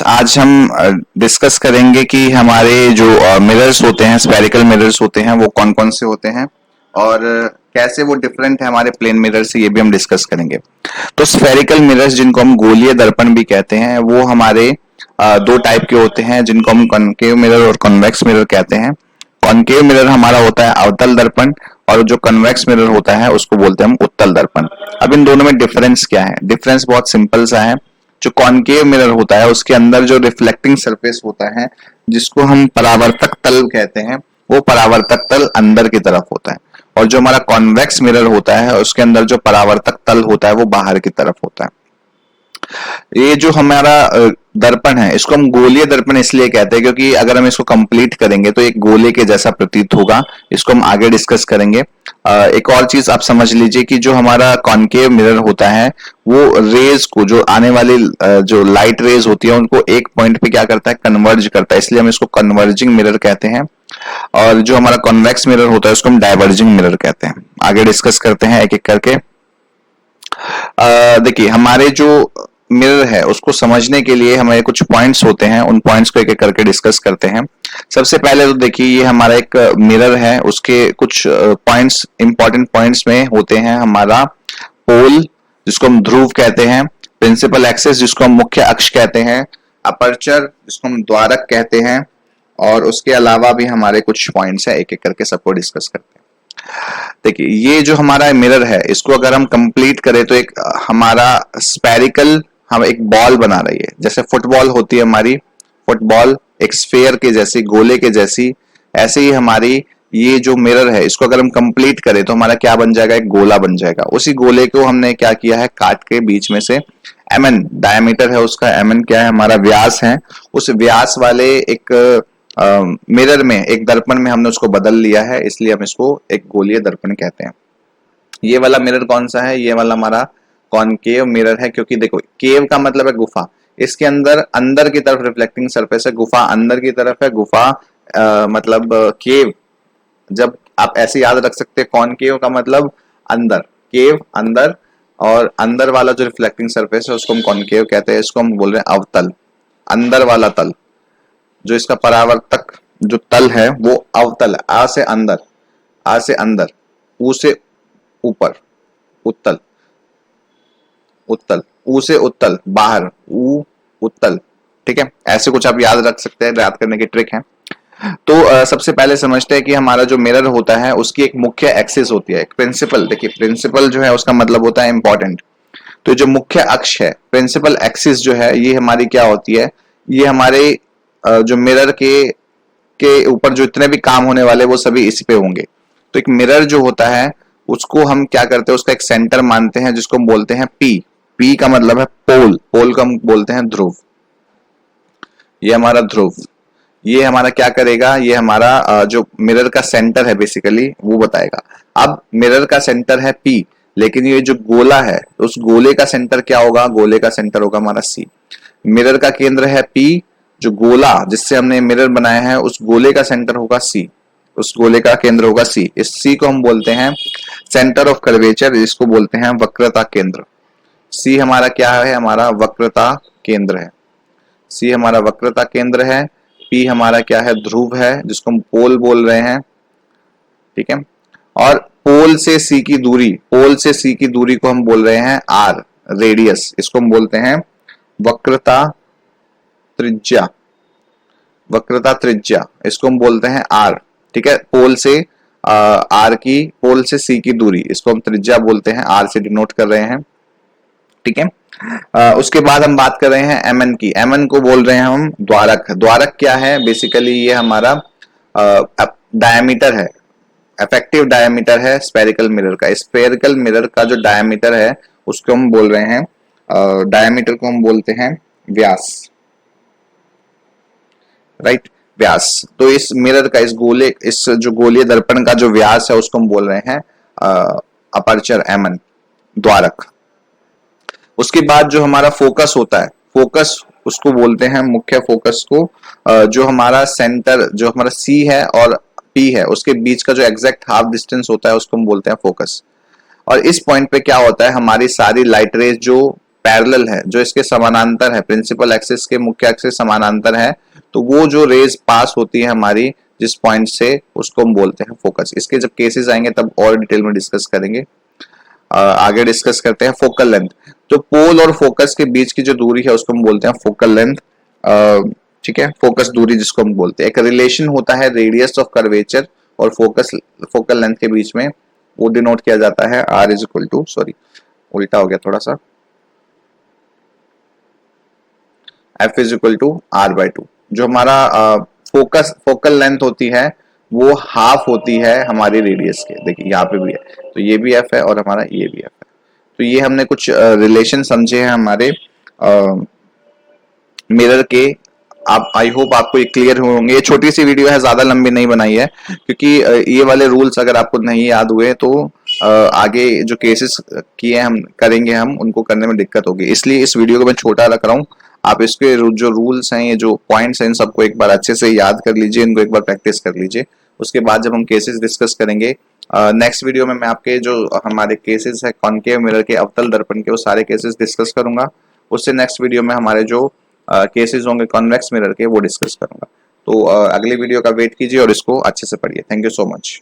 आज हम डिस्कस करेंगे कि हमारे जो मिरर्स होते हैं, स्फेरिकल मिरर्स होते हैं, वो कौन कौन से होते हैं और कैसे वो डिफरेंट है हमारे प्लेन मिरर से, ये भी हम डिस्कस करेंगे। तो स्फेरिकल मिरर्स, जिनको हम गोलीय दर्पण भी कहते हैं, वो हमारे दो टाइप के होते हैं, जिनको हम कॉनकेव मिरर और कॉन्वेक्स मिरर कहते हैं। कॉनकेव मिरर हमारा होता है अवतल दर्पण, और जो कन्वेक्स मिरर होता है उसको बोलते हैं हम उत्तल दर्पण। अब इन दोनों में डिफरेंस क्या है? डिफरेंस बहुत सिंपल सा है। जो कॉनकेव मिरर होता है उसके अंदर जो रिफ्लेक्टिंग सरफेस होता है, जिसको हम परावर्तक तल कहते हैं, वो परावर्तक तल अंदर की तरफ होता है। और जो हमारा कॉन्वेक्स मिरर होता है उसके अंदर जो परावर्तक तल होता है वो बाहर की तरफ होता है। ये जो हमारा दर्पण है, इसको हम गोलीय दर्पण इसलिए कहते हैं क्योंकि अगर हम इसको कंप्लीट करेंगे तो एक गोले के जैसा प्रतीत होगा। इसको हम आगे डिस्कस करेंगे। एक और चीज आप समझ लीजिए कि जो हमारा कॉनकेव मिरर होता है वो रेज को, जो आने वाली जो लाइट रेज होती है, उनको एक पॉइंट पे क्या करता है, कन्वर्ज करता है, इसलिए हम इसको कन्वर्जिंग मिरर कहते हैं। और जो हमारा कॉन्वेक्स मिरर होता है उसको हम डाइवर्जिंग मिरर कहते हैं। आगे डिस्कस करते हैं एक एक करके। देखिए, हमारे जो मिरर है उसको समझने के लिए हमारे कुछ पॉइंट्स होते हैं, उन पॉइंट्स को एक एक करके डिस्कस करते हैं। सबसे पहले तो देखिए, ये हमारा एक मिरर है, उसके कुछ पॉइंट्स, इंपॉर्टेंट पॉइंट्स में होते हैं हमारा पोल, जिसको हम ध्रुव कहते हैं, प्रिंसिपल एक्सिस जिसको हम मुख्य अक्ष कहते हैं, अपर्चर जिसको हम द्वारक कहते हैं, और उसके अलावा भी हमारे कुछ पॉइंट्स है, एक एक करके सबको डिस्कस करते हैं। देखिए, ये जो हमारा मिरर है, इसको अगर हम कंप्लीट करें तो एक हमारा स्फेरिकल, हम एक बॉल बना रही है, जैसे फुटबॉल होती है हमारी, फुटबॉल एक स्फेयर के जैसी, गोले के जैसी, ऐसे ही हमारी ये जो मिरर है, इसको अगर हम कंप्लीट करें तो हमारा क्या बन जाएगा, एक गोला बन जाएगा। उसी गोले को हमने क्या किया है, काट के बीच में से एमएन डायमीटर है उसका, एमएन क्या है, हमारा व्यास है, उस व्यास वाले एक मिरर में, एक दर्पण में हमने उसको बदल लिया है, इसलिए हम इसको एक गोलीय दर्पण कहते हैं। ये वाला मिरर कौन सा है? ये वाला हमारा कॉनकेव मिरर है, क्योंकि देखो, केव का मतलब है गुफा, इसके अंदर अंदर की तरफ रिफ्लेक्टिंग सरफेस है, गुफा अंदर की तरफ है, गुफा मतलब केव, जब आप ऐसे याद रख सकते हैं, कॉनकेव का मतलब अंदर, केव अंदर, और अंदर वाला जो रिफ्लेक्टिंग सरफेस है उसको हम कॉनकेव कहते हैं। इसको हम बोल रहे हैं अवतल, अंदर वाला तल, जो इसका परावर्तक जो तल है वो अवतल है। आ से अंदर, आ से अंदर, ऊ से ऊपर, उत्तल, उत्तल, ऊ से उत्तल, बाहर, ऊ उत्तल। ठीक है, ऐसे कुछ आप याद रख सकते हैं, याद करने की ट्रिक है। तो सबसे पहले समझते हैं कि हमारा जो मिरर होता है उसकी एक मुख्य एक्सिस होती है, एक प्रिंसिपल। देखिए, प्रिंसिपल जो है उसका मतलब होता है इंपॉर्टेंट। तो जो मुख्य अक्ष है, प्रिंसिपल एक्सिस जो है, ये हमारी क्या होती है, ये हमारे जो मिरर के ऊपर जो इतने भी काम होने वाले वो सभी इसी पे होंगे। तो एक मिरर जो होता है उसको हम क्या करते हैं, उसका एक सेंटर मानते हैं, जिसको हम बोलते हैं पी। पी का मतलब है पोल, पोल को हम बोलते हैं ध्रुव। ये हमारा ध्रुव, ये हमारा क्या करेगा, ये हमारा जो मिरर का सेंटर है बेसिकली वो बताएगा। अब मिरर का सेंटर है पी, लेकिन ये जो गोला है उस गोले का सेंटर क्या होगा, गोले का सेंटर होगा हमारा सी। मिरर का केंद्र है पी, जो गोला जिससे हमने मिरर बनाया है उस गोले का सेंटर होगा सी, उस गोले का केंद्र होगा सी। इस सी को हम बोलते हैं सेंटर ऑफ कर्वेचर, इसको बोलते हैं वक्रता केंद्र। सी हमारा क्या है, हमारा वक्रता केंद्र है, सी हमारा वक्रता केंद्र है। पी हमारा क्या है, ध्रुव है, जिसको हम पोल बोल रहे हैं। ठीक है, और पोल से सी की दूरी, पोल से सी की दूरी को हम बोल रहे हैं आर, रेडियस, इसको हम बोलते हैं वक्रता त्रिज्या, वक्रता त्रिज्या, इसको हम बोलते हैं आर। ठीक है, पोल से आर की, पोल से सी की दूरी, इसको हम त्रिज्या बोलते हैं, आर से डिनोट कर रहे हैं। ठीक है, उसके बाद हम बात कर रहे हैं एमएन की। एमएन को बोल रहे हैं हम द्वारक। द्वारक क्या है, बेसिकली ये हमारा डायमीटर है, इफेक्टिव डायमीटर है स्फेरिकल मिरर का। स्फेरिकल मिरर का जो डायमीटर है उसको हम बोल रहे हैं, डायमीटर को हम बोलते हैं व्यास, राइट, व्यास। तो इस मिरर का, इस गोले, इस जो गोलीय दर्पण का जो व्यास है उसको हम बोल रहे हैं अपर्चर, एमन, द्वारक। उसके बाद जो हमारा फोकस होता है, फोकस उसको बोलते हैं, मुख्य फोकस को, जो हमारा सेंटर, जो हमारा सी है और पी है, उसके बीच का जो एग्जैक्ट हाफ डिस्टेंस होता है उसको हम बोलते हैं फोकस। और इस पॉइंट पे क्या होता है, हमारी सारी लाइट रेज जो पैरेलल है, जो इसके समानांतर है, प्रिंसिपल एक्सिस के मुख्य एक्सिस समानांतर है, तो वो जो रेज पास होती है हमारी जिस पॉइंट से, उसको हम बोलते हैं फोकस। इसके जब केसेस आएंगे तब और डिटेल में डिस्कस करेंगे। आगे डिस्कस करते हैं फोकल लेंथ। तो पोल और फोकस के बीच की जो दूरी है उसको हम बोलते हैं फोकल लेंथ। ठीक है, फोकस दूरी जिसको हम बोलते हैं। एक रिलेशन होता है रेडियस ऑफ कर्वेचर और फोकल लेंथ के बीच में, वो डिनोट किया जाता है r is equal to, sorry उल्टा हो गया थोड़ा सा, f is equal to r/2। जो हमारा फोकल लेंथ होती है वो हाफ होती है हमारी रेडियस के। देखिए यहाँ पे भी है, तो ये भी f है और हमारा ये भी f है। तो ये हमने कुछ रिलेशन समझे हैं हमारे मिरर के। आप, आई होप आपको ये क्लियर हुए होंगे। ये छोटी सी वीडियो है, ज्यादा लंबी नहीं बनाई है, क्योंकि ये वाले रूल्स अगर आपको नहीं याद हुए तो आगे जो केसेस किए हम करेंगे हम उनको करने में दिक्कत होगी, इसलिए इस वीडियो को मैं छोटा रख रहा हूँ। आप इसके जो रूल्स हैं, ये जो पॉइंट्स हैं, इन सबको एक बार अच्छे से याद कर लीजिए, इनको एक बार प्रैक्टिस कर लीजिए। उसके बाद जब हम केसेस डिस्कस करेंगे नेक्स्ट वीडियो में, मैं आपके जो हमारे केसेस है कॉनकेव मिरर के, अवतल दर्पण के, वो सारे केसेस डिस्कस करूंगा। उससे नेक्स्ट वीडियो में हमारे जो केसेस होंगे कॉन्वेक्स मिरर के, वो डिस्कस करूंगा। तो अगले वीडियो का वेट कीजिए और इसको अच्छे से पढ़िए। Thank you so much.